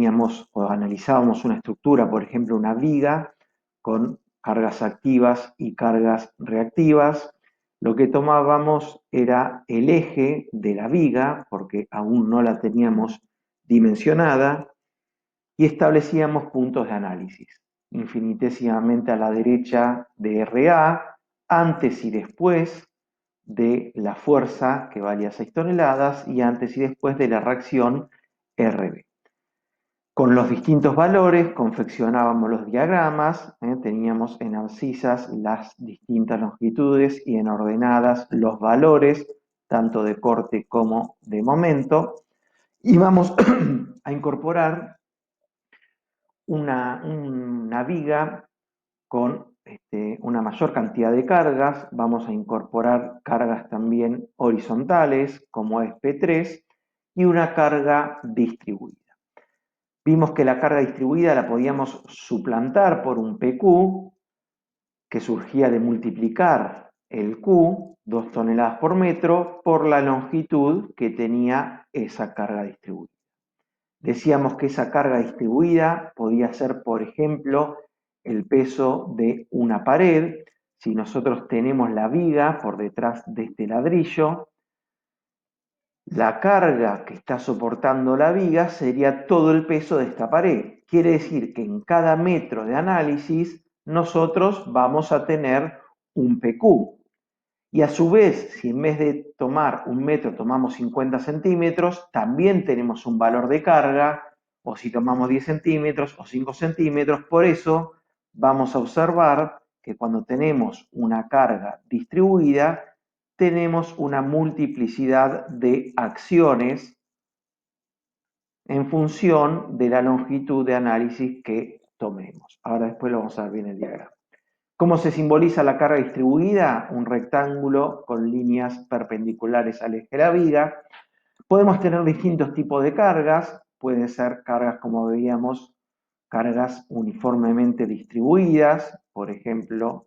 teníamos o analizábamos una estructura, por ejemplo, una viga con cargas activas y cargas reactivas, lo que tomábamos era el eje de la viga, porque aún no la teníamos dimensionada, y establecíamos puntos de análisis, infinitesimamente a la derecha de RA, antes y después de la fuerza que valía 6 toneladas y antes y después de la reacción RB. Con los distintos valores confeccionábamos los diagramas, teníamos en abscisas las distintas longitudes y en ordenadas los valores, tanto de corte como de momento, y vamos a incorporar una viga con una mayor cantidad de cargas, vamos a incorporar cargas también horizontales, como es P3, y una carga distribuida. Vimos que la carga distribuida la podíamos suplantar por un PQ, que surgía de multiplicar el Q, 2 toneladas por metro, por la longitud que tenía esa carga distribuida. Decíamos que esa carga distribuida podía ser, por ejemplo, el peso de una pared. Si nosotros tenemos la viga por detrás de este ladrillo, la carga que está soportando la viga sería todo el peso de esta pared. Quiere decir que en cada metro de análisis nosotros vamos a tener un PQ. Y a su vez, si en vez de tomar un metro tomamos 50 centímetros, también tenemos un valor de carga, o si tomamos 10 centímetros o 5 centímetros. Por eso vamos a observar que cuando tenemos una carga distribuida, tenemos una multiplicidad de acciones en función de la longitud de análisis que tomemos. Ahora después lo vamos a ver bien el diagrama. ¿Cómo se simboliza la carga distribuida? Un rectángulo con líneas perpendiculares al eje de la viga. Podemos tener distintos tipos de cargas. Pueden ser cargas, como veíamos, cargas uniformemente distribuidas. Por ejemplo,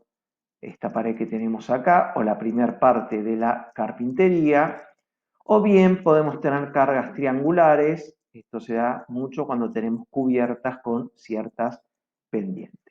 esta pared que tenemos acá, o la primera parte de la carpintería. O bien podemos tener cargas triangulares. Esto se da mucho cuando tenemos cubiertas con ciertas pendientes.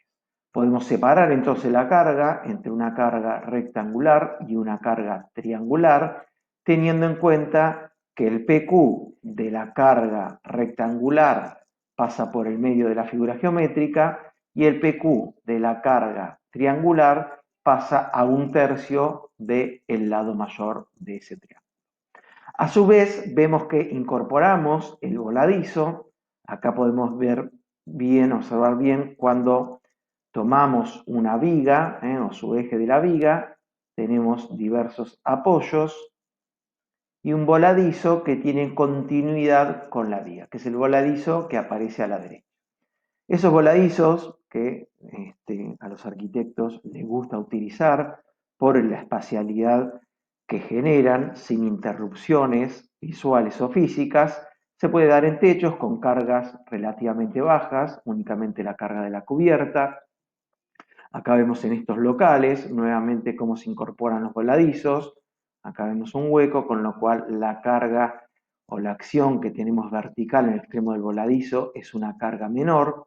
Podemos separar entonces la carga entre una carga rectangular y una carga triangular, teniendo en cuenta que el PQ de la carga rectangular pasa por el medio de la figura geométrica y el PQ de la carga triangular pasa a 1/3 del lado mayor de ese triángulo. A su vez, vemos que incorporamos el voladizo. Acá podemos ver bien, observar bien, cuando tomamos una viga, o su eje de la viga, tenemos diversos apoyos y un voladizo que tiene continuidad con la viga, que es el voladizo que aparece a la derecha. Esos voladizos que a los arquitectos les gusta utilizar por la espacialidad que generan sin interrupciones visuales o físicas, se puede dar en techos con cargas relativamente bajas, únicamente la carga de la cubierta. Acá vemos en estos locales nuevamente cómo se incorporan los voladizos. Acá vemos un hueco, con lo cual la carga o la acción que tenemos vertical en el extremo del voladizo es una carga menor.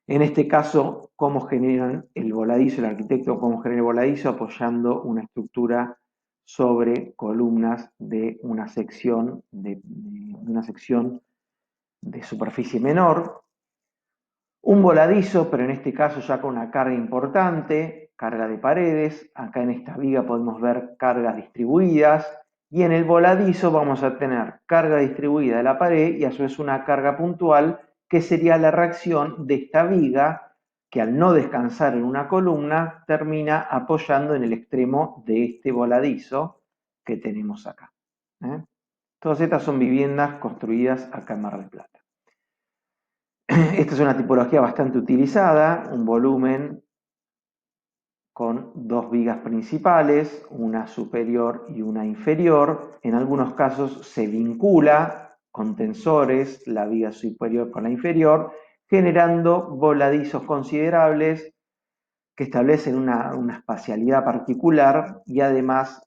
En este caso, ¿cómo generan el voladizo, el arquitecto cómo genera el voladizo? Apoyando una estructura sobre columnas de una sección de superficie menor. Un voladizo, pero en este caso ya con una carga importante, carga de paredes. Acá en esta viga podemos ver cargas distribuidas. Y en el voladizo vamos a tener carga distribuida de la pared y a su vez una carga puntual, que sería la reacción de esta viga, que al no descansar en una columna, termina apoyando en el extremo de este voladizo que tenemos acá. Todas estas son viviendas construidas acá en Mar del Plata. Esta es una tipología bastante utilizada, un volumen con dos vigas principales, una superior y una inferior. En algunos casos se vincula con tensores la viga superior con la inferior, generando voladizos considerables que establecen una espacialidad particular y además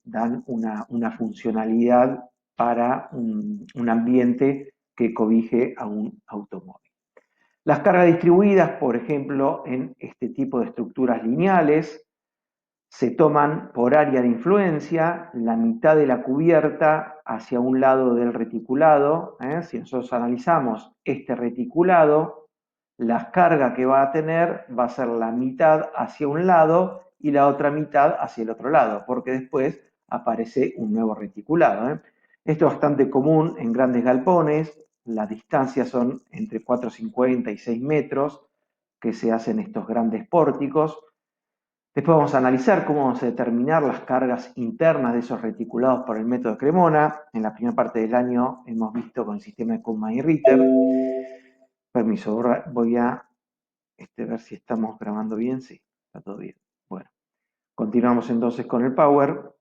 dan una funcionalidad para un ambiente que cobije a un automóvil. Las cargas distribuidas, por ejemplo, en este tipo de estructuras lineales, se toman por área de influencia, la mitad de la cubierta hacia un lado del reticulado. Si nosotros analizamos este reticulado, la carga que va a tener va a ser la mitad hacia un lado y la otra mitad hacia el otro lado, porque después aparece un nuevo reticulado. Esto es bastante común en grandes galpones, las distancias son entre 4,50 y 6 metros que se hacen estos grandes pórticos. Después vamos a analizar cómo vamos a determinar las cargas internas de esos reticulados por el método Cremona. En la primera parte del año hemos visto con el sistema de Kuhlmann y Ritter. Permiso, voy a ver si estamos grabando bien. Sí, está todo bien. Bueno, continuamos entonces con el Power.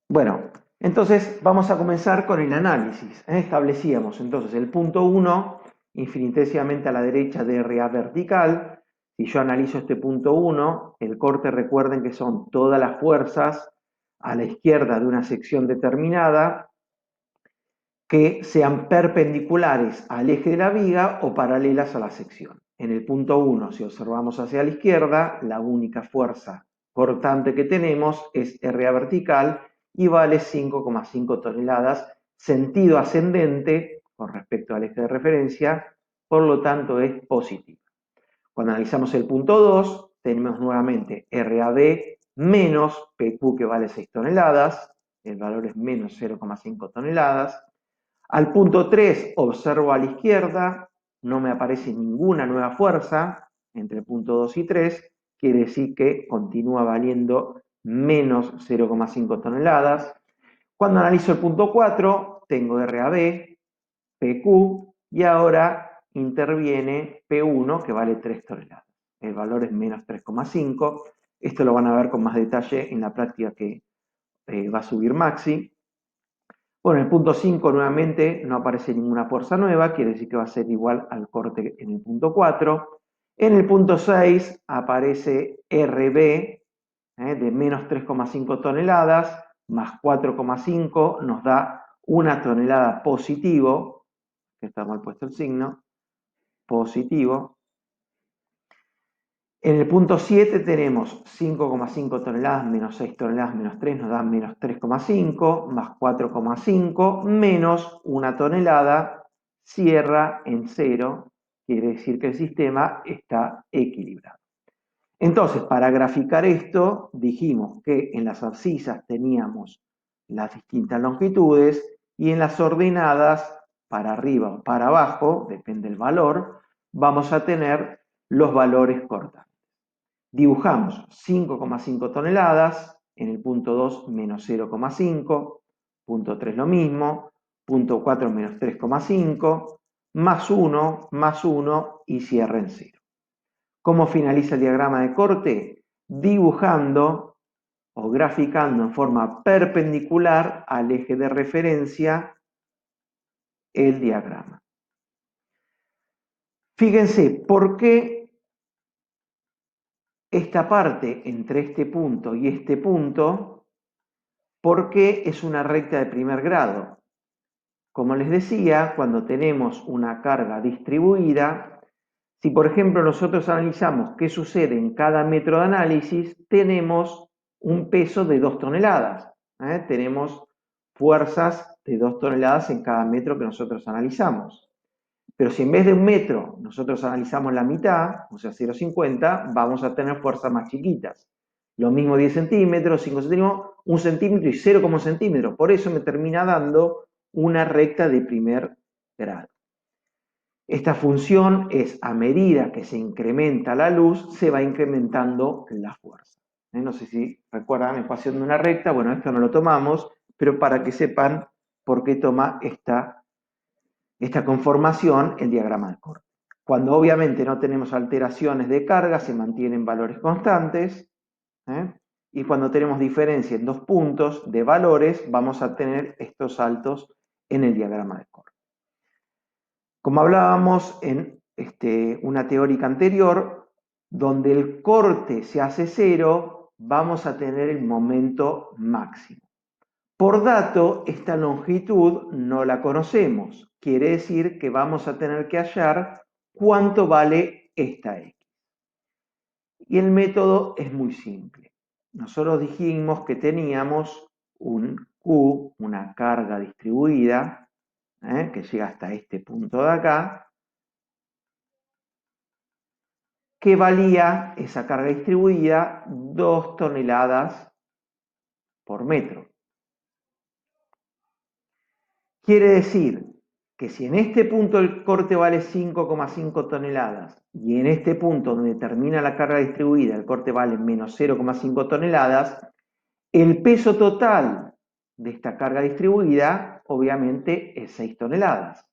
Bueno, entonces vamos a comenzar con el análisis. Establecíamos entonces el punto 1, infinitesimamente a la derecha de RA vertical. Si yo analizo este punto 1, el corte, recuerden que son todas las fuerzas a la izquierda de una sección determinada que sean perpendiculares al eje de la viga o paralelas a la sección. En el punto 1, si observamos hacia la izquierda, la única fuerza cortante que tenemos es RA vertical y vale 5,5 toneladas, sentido ascendente con respecto al eje de referencia, por lo tanto es positivo. Cuando analizamos el punto 2, tenemos nuevamente RAB menos PQ que vale 6 toneladas, el valor es menos 0,5 toneladas. Al punto 3 observo a la izquierda, no me aparece ninguna nueva fuerza entre el punto 2 y 3, quiere decir que continúa valiendo menos 0,5 toneladas. Cuando analizo el punto 4, tengo RAB, PQ y ahora interviene P1 que vale 3 toneladas. El valor es menos 3,5. Esto lo van a ver con más detalle en la práctica que va a subir Maxi. Bueno, en el punto 5 nuevamente no aparece ninguna fuerza nueva, quiere decir que va a ser igual al corte en el punto 4. En el punto 6 aparece RB de menos 3,5 toneladas, más 4,5 nos da 1 tonelada positivo, que está mal puesto el signo, positivo. En el punto 7 tenemos 5,5 toneladas menos 6 toneladas menos 3 nos da menos 3,5 más 4,5 menos 1 tonelada, cierra en 0, quiere decir que el sistema está equilibrado. Entonces, para graficar esto, dijimos que en las abscisas teníamos las distintas longitudes y en las ordenadas, para arriba o para abajo, depende del valor, vamos a tener los valores cortantes. Dibujamos 5,5 toneladas, en el punto 2 menos 0,5, punto 3 lo mismo, punto 4 menos 3,5, más 1 y cierra en 0. ¿Cómo finaliza el diagrama de corte? Dibujando o graficando en forma perpendicular al eje de referencia el diagrama. Fíjense, ¿por qué esta parte entre este punto y este punto? Porque es una recta de primer grado. Como les decía, cuando tenemos una carga distribuida, si por ejemplo nosotros analizamos qué sucede en cada metro de análisis, tenemos un peso de 2 toneladas. Tenemos fuerzas de 2 toneladas en cada metro que nosotros analizamos. Pero si en vez de 1 metro nosotros analizamos la mitad, o sea 0,50, vamos a tener fuerzas más chiquitas. Lo mismo 10 centímetros, 5 centímetros, 1 centímetro y 0,1 centímetro. Por eso me termina dando una recta de primer grado. Esta función es a medida que se incrementa la luz, se va incrementando la fuerza. No sé si recuerdan la ecuación de una recta, bueno, esto no lo tomamos, pero para que sepan por qué toma esta conformación el diagrama de corte. Cuando obviamente no tenemos alteraciones de carga, se mantienen valores constantes, y cuando tenemos diferencia en dos puntos de valores, vamos a tener estos saltos en el diagrama de corte. Como hablábamos en una teórica anterior, donde el corte se hace 0, vamos a tener el momento máximo. Por dato, esta longitud no la conocemos. Quiere decir que vamos a tener que hallar cuánto vale esta X. Y el método es muy simple. Nosotros dijimos que teníamos un Q, una carga distribuida, que llega hasta este punto de acá, que valía esa carga distribuida 2 toneladas por metro. Quiere decir que si en este punto el corte vale 5,5 toneladas y en este punto donde termina la carga distribuida el corte vale menos 0,5 toneladas, el peso total de esta carga distribuida obviamente es 6 toneladas.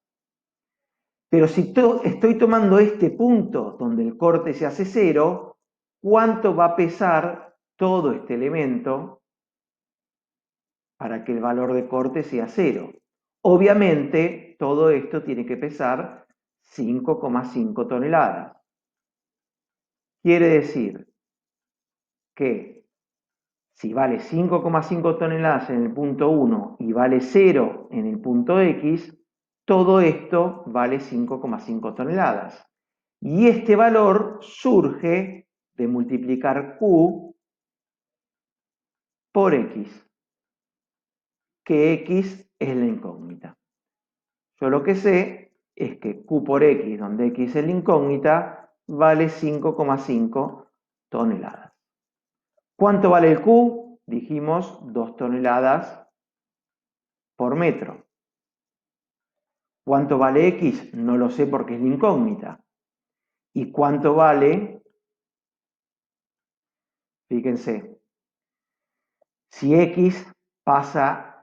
Pero si estoy tomando este punto donde el corte se hace 0, ¿cuánto va a pesar todo este elemento para que el valor de corte sea 0? Obviamente, todo esto tiene que pesar 5,5 toneladas. Quiere decir que si vale 5,5 toneladas en el punto 1 y vale 0 en el punto X, todo esto vale 5,5 toneladas. Y este valor surge de multiplicar Q por X, que X es la incógnita. Yo lo que sé es que Q por X, donde X es la incógnita, vale 5,5 toneladas. ¿Cuánto vale el Q? Dijimos 2 toneladas por metro. ¿Cuánto vale X? No lo sé porque es la incógnita. ¿Y cuánto vale? Fíjense, si X pasa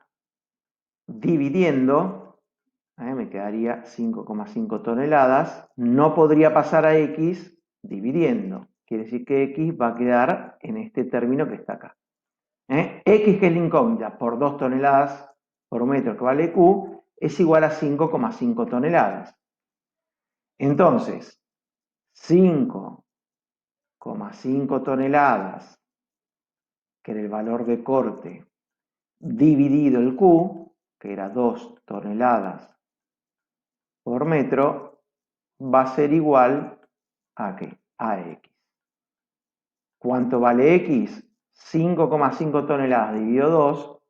dividiendo, me quedaría 5,5 toneladas, no podría pasar a X dividiendo. Quiere decir que X va a quedar en este término que está acá. X, que es la incógnita, por 2 toneladas por metro que vale Q, es igual a 5,5 toneladas. Entonces, 5,5 toneladas, que era el valor de corte, dividido el Q, que era 2 toneladas por metro, va a ser igual a ¿qué? A X. ¿Cuánto vale X? 5,5 toneladas dividido 2,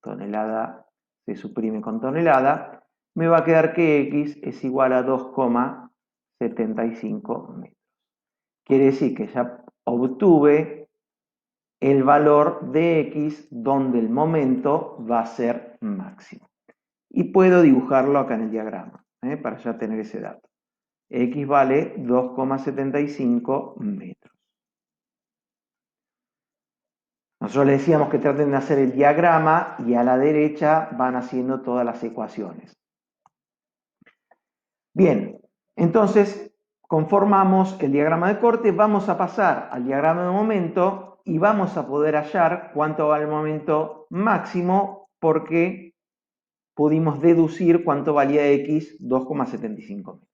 tonelada se suprime con tonelada, me va a quedar que X es igual a 2,75 metros. Quiere decir que ya obtuve el valor de X donde el momento va a ser máximo. Y puedo dibujarlo acá en el diagrama, para ya tener ese dato. X vale 2,75 metros. Nosotros le decíamos que traten de hacer el diagrama y a la derecha van haciendo todas las ecuaciones. Bien, entonces conformamos el diagrama de corte, vamos a pasar al diagrama de momento y vamos a poder hallar cuánto va el momento máximo porque pudimos deducir cuánto valía X, 2,75 metros.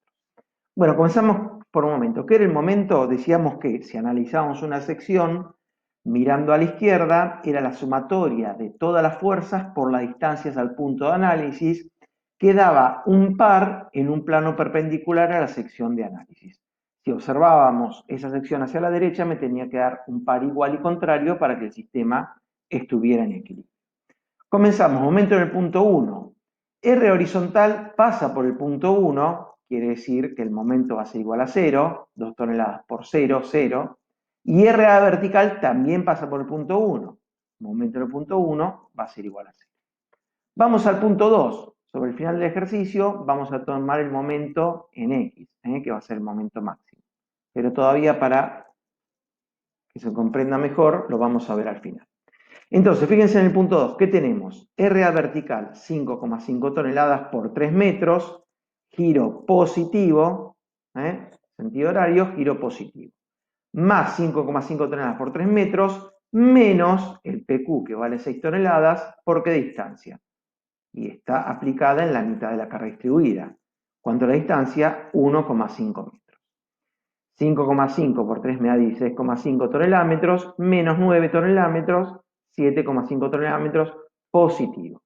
Bueno, comenzamos por un momento. ¿Qué era el momento? Decíamos que si analizábamos una sección, mirando a la izquierda, era la sumatoria de todas las fuerzas por las distancias al punto de análisis, que daba un par en un plano perpendicular a la sección de análisis. Si observábamos esa sección hacia la derecha, me tenía que dar un par igual y contrario para que el sistema estuviera en equilibrio. Comenzamos, momento en el punto 1. R horizontal pasa por el punto 1, quiere decir que el momento va a ser igual a 0, 2 toneladas por 0, 0. Y RA vertical también pasa por el punto 1. Momento en el punto 1 va a ser igual a 0. Vamos al punto 2. Sobre el final del ejercicio vamos a tomar el momento en X, que va a ser el momento máximo. Pero todavía para que se comprenda mejor lo vamos a ver al final. Entonces, fíjense en el punto 2, ¿qué tenemos? RA vertical, 5,5 toneladas por 3 metros, giro positivo, sentido horario, giro positivo. Más 5,5 toneladas por 3 metros, menos el PQ, que vale 6 toneladas, ¿por qué distancia? Y está aplicada en la mitad de la carga distribuida. ¿Cuánto es la distancia? 1,5 metros. 5,5 por 3 me da 16,5 tonelámetros, menos 9 tonelámetros, 7,5 tonelámetros positivo.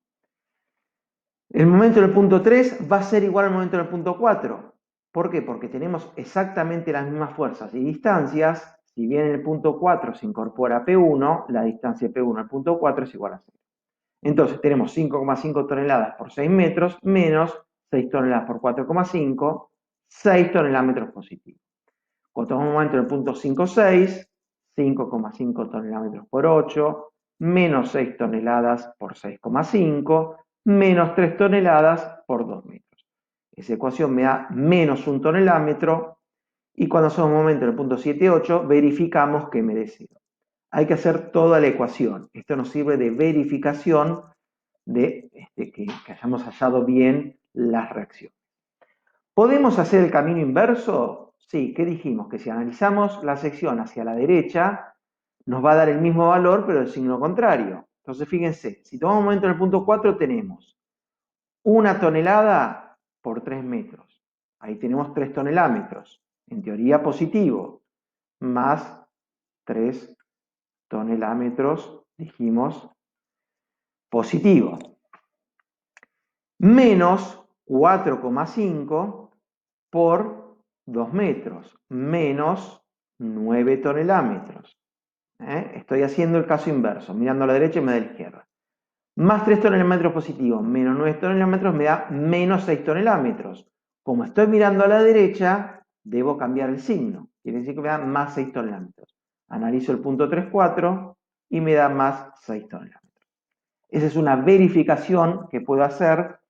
El momento del punto 3 va a ser igual al momento del punto 4. ¿Por qué? Porque tenemos exactamente las mismas fuerzas y distancias. Si bien en el punto 4 se incorpora P1, la distancia de P1 al punto 4 es igual a 0. Entonces tenemos 5,5 toneladas por 6 metros menos 6 toneladas por 4,5, 6 tonelómetros positivos. Cuando tomamos un momento en el punto 5,6, 5,5 tonelómetros por 8, menos 6 toneladas por 6,5, menos 3 toneladas por 2 metros. Esa ecuación me da menos 1 tonelómetro y cuando hacemos un momento en el punto 7,8 verificamos que me dé 0. Hay que hacer toda la ecuación. Esto nos sirve de verificación de que hayamos hallado bien las reacciones. ¿Podemos hacer el camino inverso? Sí, ¿qué dijimos? Que si analizamos la sección hacia la derecha, nos va a dar el mismo valor, pero el signo contrario. Entonces, fíjense, si tomamos un momento en el punto 4, tenemos 1 tonelada por 3 metros. Ahí tenemos 3 tonelómetros. En teoría positivo, más 3 tonelómetros, dijimos, positivo. Menos 4,5 por 2 metros, menos 9 tonelómetros. Estoy haciendo el caso inverso, mirando a la derecha y me da a la izquierda. Más 3 tonelómetros positivos, menos 9 tonelómetros me da menos 6 tonelómetros. Como estoy mirando a la derecha, debo cambiar el signo. Quiere decir que me da más 6 tonelómetros. Analizo el punto 3,4 y me da más 6 tonelómetros. Esa es una verificación que puedo hacer.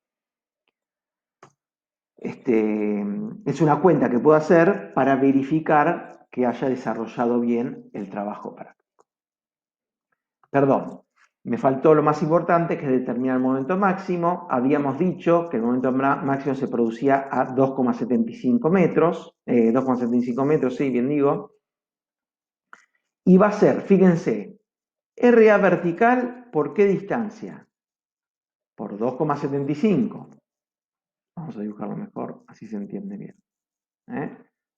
Es una cuenta que puedo hacer para verificar que haya desarrollado bien el trabajo práctico. Perdón, me faltó lo más importante, que es determinar el momento máximo. Habíamos dicho que el momento máximo se producía a 2,75 metros, 2,75 metros, sí, bien digo. Y va a ser, fíjense, RA vertical, ¿por qué distancia? Por 2,75. Vamos a dibujarlo mejor, así se entiende bien.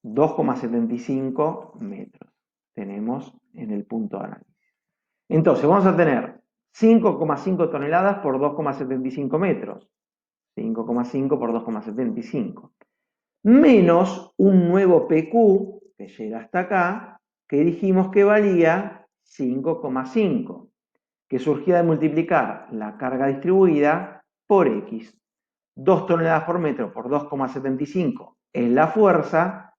2,75 metros tenemos en el punto de análisis. Entonces vamos a tener 5,5 toneladas por 2,75 metros. 5,5 por 2,75. Menos un nuevo PQ que llega hasta acá, que dijimos que valía 5,5, que surgía de multiplicar la carga distribuida por X. 2 toneladas por metro por 2,75 es la fuerza.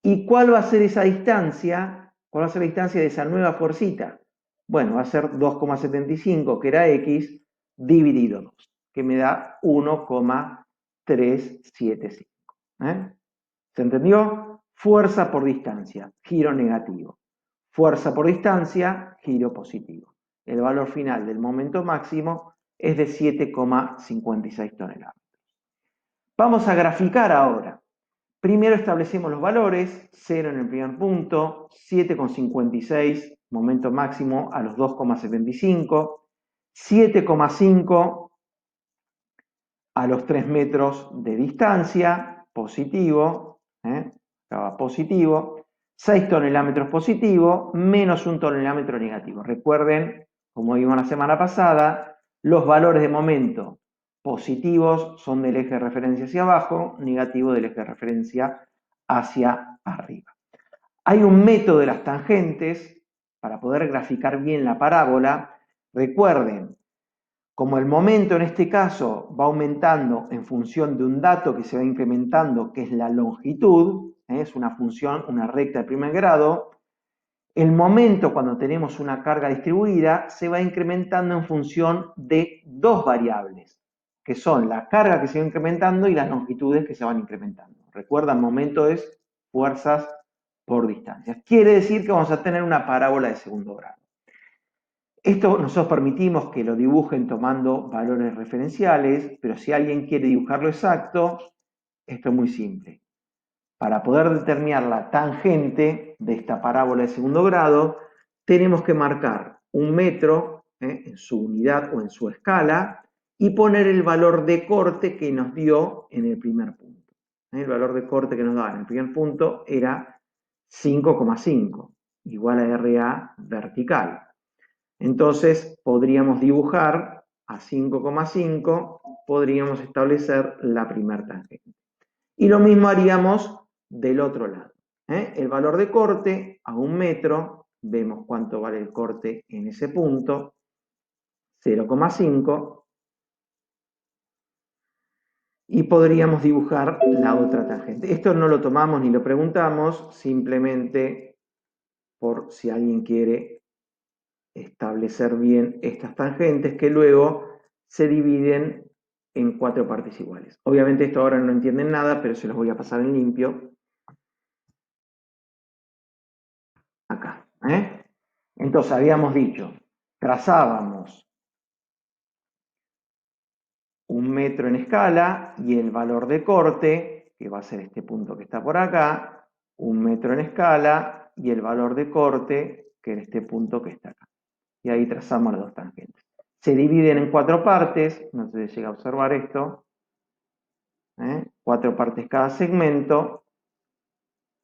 ¿Y cuál va a ser esa distancia? ¿Cuál va a ser la distancia de esa nueva fuercita? Bueno, va a ser 2,75, que era X, dividido 2, que me da 1,375. ¿Se entendió? Fuerza por distancia, giro negativo. Fuerza por distancia, giro positivo. El valor final del momento máximo es de 7,56 toneladas. Vamos a graficar ahora. Primero establecemos los valores, 0 en el primer punto, 7,56, momento máximo a los 2,75, 7,5 a los 3 metros de distancia, positivo, acá positivo, 6 tonelómetros positivo, menos 1 tonelómetro negativo. Recuerden, como vimos la semana pasada, los valores de momento positivos son del eje de referencia hacia abajo, negativos del eje de referencia hacia arriba. Hay un método de las tangentes para poder graficar bien la parábola. Recuerden, como el momento en este caso va aumentando en función de un dato que se va incrementando, que es la longitud, es una función, una recta de primer grado, el momento cuando tenemos una carga distribuida se va incrementando en función de dos variables, que son la carga que se va incrementando y las longitudes que se van incrementando. Recuerda, el momento es fuerzas por distancias. Quiere decir que vamos a tener una parábola de segundo grado. Esto nosotros permitimos que lo dibujen tomando valores referenciales, pero si alguien quiere dibujarlo exacto, esto es muy simple. Para poder determinar la tangente de esta parábola de segundo grado, tenemos que marcar un metro en su unidad o en su escala y poner el valor de corte que nos dio en el primer punto. El valor de corte que nos daba en el primer punto era 5,5, igual a RA vertical. Entonces podríamos dibujar a 5,5 podríamos establecer la primer tangente. Y lo mismo haríamos del otro lado. El valor de corte a 1 metro, vemos cuánto vale el corte en ese punto, 0,5, y podríamos dibujar la otra tangente. Esto no lo tomamos ni lo preguntamos, simplemente por si alguien quiere establecer bien estas tangentes que luego se dividen en 4 partes iguales. Obviamente esto ahora no entienden nada, pero se los voy a pasar en limpio. Acá. Entonces habíamos dicho, trazábamos 1 metro en escala y el valor de corte, que va a ser este punto que está por acá, 1 metro en escala y el valor de corte, que es este punto que está acá. Y ahí trazamos las dos tangentes. Se dividen en 4 partes, no se llega a observar esto, 4 partes cada segmento,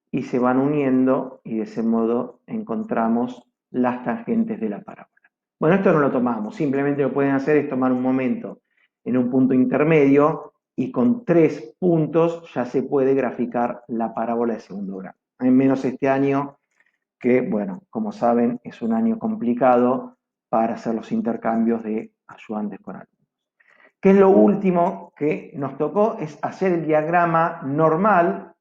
y se van uniendo y de ese modo encontramos las tangentes de la parábola. Bueno, esto no lo tomamos, simplemente lo que pueden hacer es tomar un momento en un punto intermedio y con 3 puntos ya se puede graficar la parábola de segundo grado. Hay menos este año que, bueno, como saben, es un año complicado para hacer los intercambios de ayudantes con alumnos. ¿Qué es lo último que nos tocó? Es hacer el diagrama normal.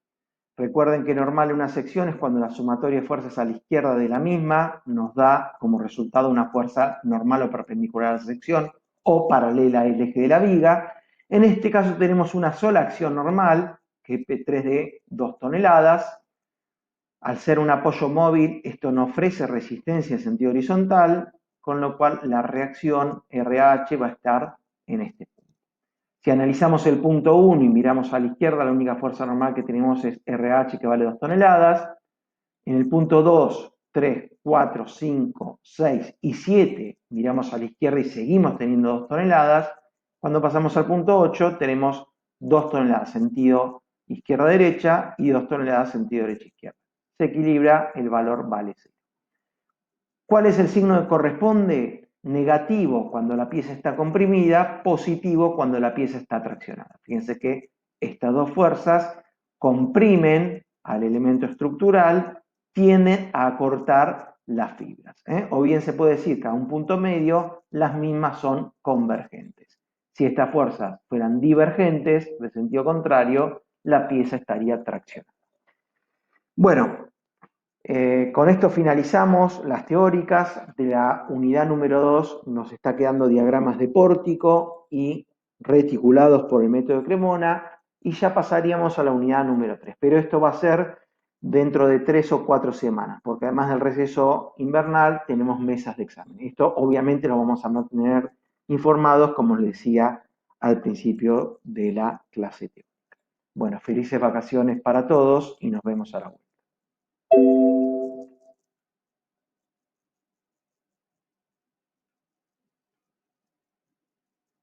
Recuerden que normal en una sección es cuando la sumatoria de fuerzas a la izquierda de la misma nos da como resultado una fuerza normal o perpendicular a la sección o paralela al eje de la viga. En este caso tenemos una sola acción normal, que es P3 de 2 toneladas. Al ser un apoyo móvil, esto no ofrece resistencia en sentido horizontal, con lo cual la reacción RH va a estar en este punto. Si analizamos el punto 1 y miramos a la izquierda, la única fuerza normal que tenemos es RH, que vale 2 toneladas. En el punto 2, 3, 4, 5, 6 y 7 miramos a la izquierda y seguimos teniendo 2 toneladas. Cuando pasamos al punto 8 tenemos 2 toneladas sentido izquierda-derecha y 2 toneladas sentido derecha-izquierda. Se equilibra, el valor vale 0. ¿Cuál es el signo que corresponde? Negativo cuando la pieza está comprimida, positivo cuando la pieza está traccionada. Fíjense que estas dos fuerzas comprimen al elemento estructural, tienden a acortar las fibras. O bien se puede decir que a un punto medio las mismas son convergentes. Si estas fuerzas fueran divergentes, de sentido contrario, la pieza estaría traccionada. Bueno, con esto finalizamos las teóricas. De la unidad número 2 nos está quedando diagramas de pórtico y reticulados por el método de Cremona, y ya pasaríamos a la unidad número 3. Pero esto va a ser dentro de 3 o 4 semanas, porque además del receso invernal tenemos mesas de examen. Esto obviamente lo vamos a mantener informados, como les decía al principio de la clase teórica. Bueno, felices vacaciones para todos y nos vemos a la vuelta.